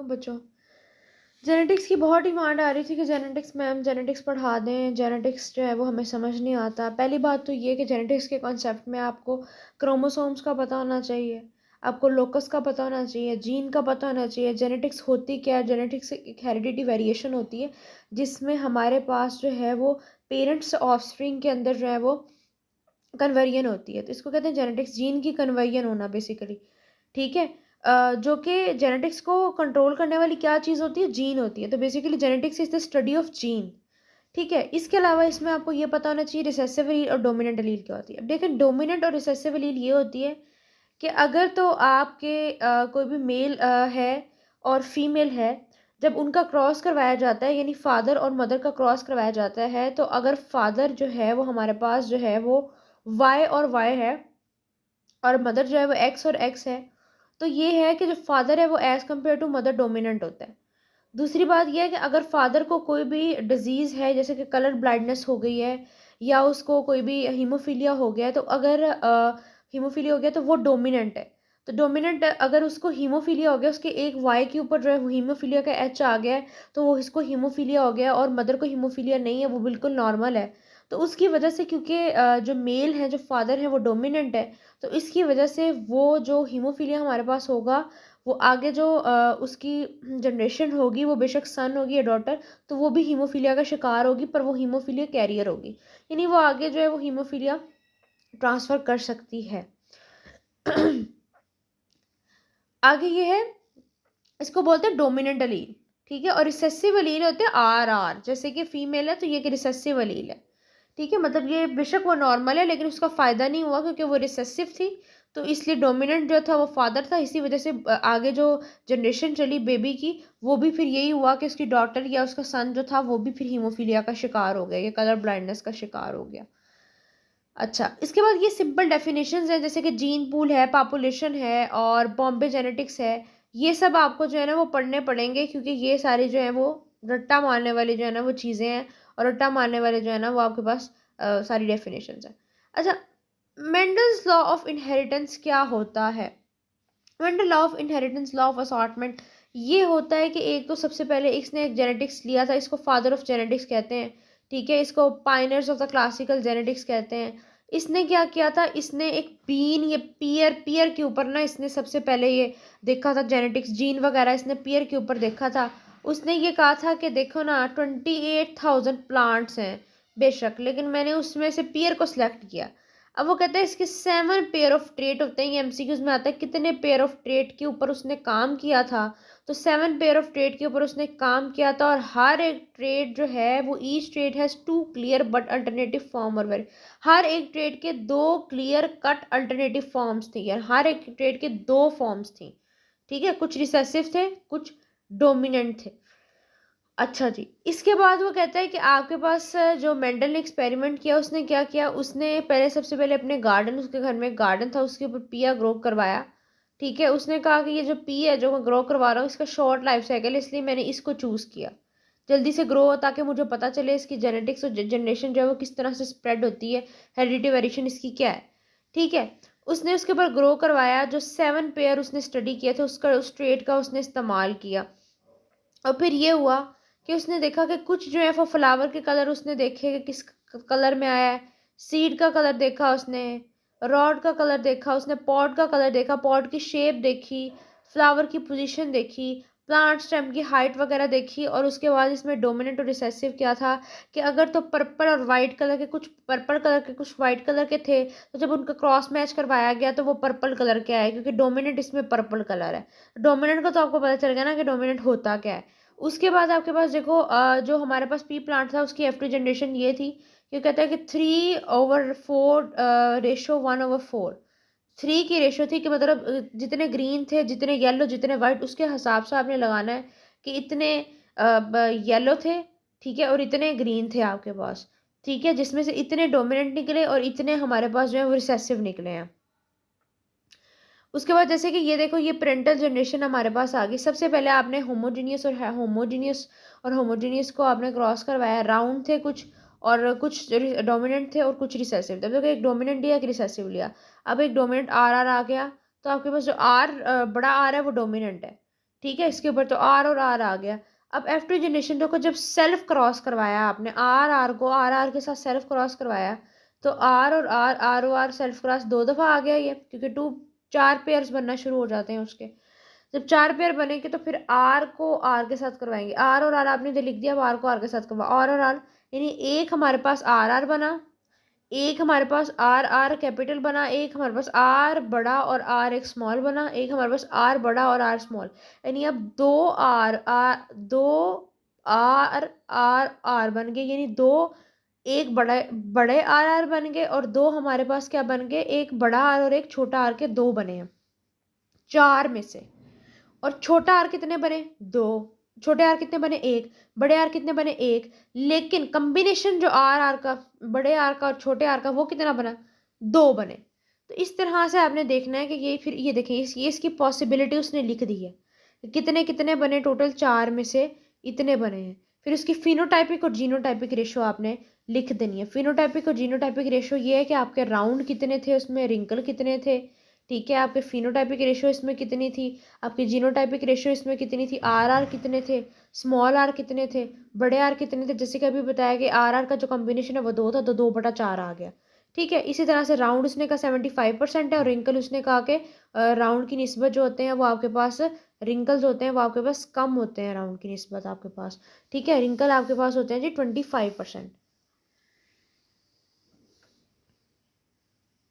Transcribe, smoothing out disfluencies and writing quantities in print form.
बच्चों, जेनेटिक्स की बहुत डिमांड आ रही थी कि जेनेटिक्स मैम जेनेटिक्स पढ़ा दें। जेनेटिक्स जो है वो हमें समझ नहीं आता। पहली बात तो ये कि जेनेटिक्स के कॉन्सेप्ट में आपको क्रोमोसोम्स का पता होना चाहिए, आपको लोकस का पता होना चाहिए, जीन का पता होना चाहिए। जेनेटिक्स होती क्या है? जेनेटिक्स एक हेरिडिटी वेरिएशन होती है जिसमें हमारे पास जो है वो पेरेंट्स ऑफस्प्रिंग के अंदर जो है वो कन्वर्जन होती है। तो इसको कहते हैं जेनेटिक्स, जीन की कन्वर्जन होना बेसिकली। ठीक है। जो कि जेनेटिक्स को कंट्रोल करने वाली क्या चीज़ होती है? जीन होती है। तो basically genetics is the study of gene. ठीक है। इसके अलावा इसमें आपको ये पता होना चाहिए रिसेसिव एलील और डोमिनेंट एलील क्या होती है। अब देखें, डोमिनेंट और रिसेसिव एलील ये होती है कि अगर तो आपके कोई भी मेल है और फीमेल है, जब उनका क्रॉस करवाया जाता है, यानी फादर और मदर का क्रॉस करवाया जाता है, तो अगर फादर जो है वो हमारे पास जो है वो वाई और वाई है और मदर जो है वो एक्स और एक्स है, तो ये है कि जो फादर है वो as compare to mother dominant होता है। दूसरी बात यह है कि अगर फादर को कोई भी डिजीज़ है, जैसे कि कलर ब्लाइंडनेस हो गई है या उसको कोई भी हीमोफीलिया हो गया है, तो अगर हीमोफीलिया हो गया तो वो डोमिनेंट है। तो डोमिनेंट अगर उसको हीमोफीलिया हो गया, उसके एक वाई के ऊपर जो है वो हीमोफीलिया का एच आ गया है, तो वो इसको हीमोफीलिया हो गया, और मदर को हीमोफीलिया नहीं है, वो बिल्कुल नॉर्मल है। तो उसकी वजह से, क्योंकि जो मेल है, जो फादर है वो डोमिनेंट है, तो इसकी वजह से वो जो हीमोफीलिया हमारे पास होगा, वो आगे जो उसकी जनरेशन होगी, वो बेशक सन होगी या डॉटर, तो वो भी हीमोफीलिया का शिकार होगी, पर वो हीमोफीलिया कैरियर होगी, यानी वो आगे जो है वो हीमोफीलिया ट्रांसफ़र कर सकती है। आगे ये है, इसको बोलते हैं डोमिनेंट अलील। ठीक है। और रिसेसिव अलील होते हैं आर, जैसे कि फीमेल है तो ये कि रिसेसिव अलील है। ठीक है। मतलब ये बेशक वो नॉर्मल है, लेकिन उसका फ़ायदा नहीं हुआ क्योंकि वो रिसेसिव थी, तो इसलिए डोमिनेंट जो था वो फादर था। इसी वजह से आगे जो जनरेशन चली बेबी की, वो भी फिर यही हुआ कि उसकी डॉटर या उसका सन जो था वो भी फिर हीमोफीलिया का शिकार हो गया या कलर ब्लाइंडनेस का शिकार हो गया। अच्छा, इसके बाद ये सिंपल डेफिनेशंस हैं, जैसे कि जीन पूल है, पॉपुलेशन है और बॉम्बे जेनेटिक्स है। ये सब आपको जो है ना वो पढ़ने पड़ेंगे, क्योंकि ये सारी जो है वो रट्टा मारने वाली जो है ना वो चीज़ें हैं, और रट्टा मारने वाले जो है ना वो आपके पास सारी डेफिनेशंस हैं। अच्छा, मेंडल्स लॉ ऑफ इनहेरिटेंस क्या होता है? Mendel law of inheritance, law of assortment, ये होता है कि एक तो सबसे पहले इसने एक जेनेटिक्स लिया था, इसको फादर ऑफ जेनेटिक्स कहते हैं। ठीक है। इसको पायनर्स ऑफ द क्लासिकल जेनेटिक्स कहते हैं। इसने क्या किया था? इसने एक बीन, ये पियर पियर के ऊपर ना इसने सबसे पहले ये देखा था जेनेटिक्स, जीन वगैरह इसने पियर के ऊपर देखा था। उसने ये कहा था कि देखो ना 28,000 प्लांट्स हैं बेशक, लेकिन मैंने उसमें से पियर को सिलेक्ट किया। अब वो कहते हैं इसके 7 पेयर ऑफ ट्रेट होते हैं। ये एमसीक्यूज में आता है कितने पेयर ऑफ ट्रेट के ऊपर उसने काम किया था। तो 7 पेयर ऑफ ट्रेट के ऊपर उसने काम किया था, और हर एक ट्रेट जो है वो each trait has 2 clear but alternative form और वेरी, हर एक ट्रेट के 2 क्लियर कट अल्टरनेटिव फॉर्म्स थी, यार हर एक ट्रेट के 2 फॉर्म्स थी। ठीक है। कुछ रिसेसिव थे, कुछ डोमिनेंट थे। अच्छा जी, इसके बाद वो कहता है कि आपके पास जो मेंडल ने एक्सपेरिमेंट किया, उसने क्या किया? उसने पहले, सबसे पहले अपने गार्डन, उसके घर में एक गार्डन था, उसके ऊपर पिया ग्रो करवाया। ठीक है। उसने कहा कि ये जो पी है जो मैं ग्रो करवा रहा हूँ, इसका शॉर्ट लाइफ साइकिल, इसलिए मैंने इसको चूज़ किया, जल्दी से ग्रो हो, ताकि मुझे पता चले इसकी जेनेटिक्स और जनरेशन जो है वो किस तरह से स्प्रेड होती है, हेरिडिटी वेरिएशन इसकी क्या है। ठीक है। उसने उसके ऊपर ग्रो करवाया, जो 7 पेयर उसने स्टडी किए थे, उसका उस ट्रेड का उसने इस्तेमाल किया। और फिर ये हुआ कि उसने देखा कि कुछ जो है वो फ्लावर के कलर उसने देखे कि किस कलर में आया है। सीड का कलर देखा उसने, रॉड का कलर देखा उसने, पॉट का कलर देखा, पॉट की शेप देखी, फ्लावर की पोजीशन देखी, प्लांट स्टेम की हाइट वगैरह देखी। और उसके बाद इसमें डोमिनेंट और रिसेसिव क्या था कि अगर तो पर्पल और वाइट कलर के, कुछ पर्पल कलर के कुछ वाइट कलर के थे, तो जब उनका क्रॉस मैच करवाया गया तो वो पर्पल कलर के आए, क्योंकि डोमिनेंट इसमें पर्पल कलर है। डोमिनेंट का तो आपको पता चल गया ना कि डोमिनेंट होता क्या है। उसके बाद आपके पास देखो, जो हमारे पास पी प्लांट था उसकी F2 जनरेशन ये थी, ये कहता है कि 3/4 रेशो 1/4, 3 की रेशो थी, कि मतलब जितने ग्रीन थे, जितने येलो, जितने वाइट, उसके हिसाब से आपने लगाना है कि इतने येलो थे, ठीक है, और इतने ग्रीन थे आपके पास। ठीक है। जिसमें से इतने डोमिनेंट निकले और इतने हमारे पास जो है वो रिसेसिव निकले हैं। उसके बाद जैसे कि ये देखो, ये पेरेंटल जनरेशन हमारे पास आ गई। सबसे पहले आपने होमोजीनियस को आपने क्रॉस करवाया। राउंड थे कुछ, और कुछ डोमिनेंट थे और कुछ रिसेसिव थे। अब देखो, एक डोमिनेंट लिया, एक रिसेसिव लिया। अब एक डोमिनेंट आर आ गया, तो आपके पास जो बड़ा आर है वो डोमिनेंट है। ठीक है, इसके ऊपर तो आर और आर आ गया। अब F2 जनरेशन को जब सेल्फ क्रॉस करवाया आपने, आर को आर के साथ सेल्फ क्रॉस करवाया, तो आर और आर सेल्फ क्रॉस 2 दफ़ा आ गया ये, क्योंकि 4 पेयर्स बनना शुरू हो जाते हैं उसके। जब 4 पेयर बनेंगे तो फिर आर को आर के साथ करवाएंगे, आर और आर आपने इधर लिख दिया, अब आर को आर के साथ करवा, आर और आर, यानी एक हमारे पास आर बना, एक हमारे पास आर कैपिटल बना, एक हमारे पास आर बड़ा और आर एक स्मॉल बना, एक हमारे पास आर बड़ा और आर स्मॉल, यानी अब दो आर बन गए, यानी दो, एक बड़े बड़े आर बन गए और दो हमारे पास क्या बन गए, एक बड़ा आर और एक छोटा आर के दो बने हैं 4 में से। और छोटा आर कितने बने, 2, छोटे आर कितने बने, 1, बड़े आर कितने बने, 1, लेकिन कम्बिनेशन जो आर का, बड़े आर का और छोटे आर का, वो कितना बना, 2 बने। तो इस तरह से आपने देखना है कि ये, फिर ये देखें, ये इसकी पॉसिबिलिटी उसने लिख दी है, कितने कितने बने, टोटल 4 में से इतने बने हैं। फिर उसकी फिनोटाइपिक और जीनोटाइपिक रेशो आपने लिख देनी है। फिनोटाइपिक और जीनोटाइपिक रेशो ये है कि आपके राउंड कितने थे, उसमें रिंकल कितने थे, ठीक है, आपके फिनोटाइपिक रेशियो इसमें कितनी थी, आपकी जीनोटाइपिक रेशियो इसमें कितनी थी, आर कितने थे, स्मॉल आर कितने थे, बड़े आर कितने थे, जैसे कि अभी बताया कि आर का जो कॉम्बिनेशन है वो 2 था, तो 2/4 आ गया। ठीक है, इसी तरह से राउंड उसने कहा 75% है, और रिंकल उसने कहा कि राउंड की निस्बत जो होते हैं वो आपके पास, रिंकल्स होते हैं वो आपके पास कम होते हैं राउंड की निस्बत आपके पास। ठीक है, रिंकल आपके पास होते हैं जी 25%।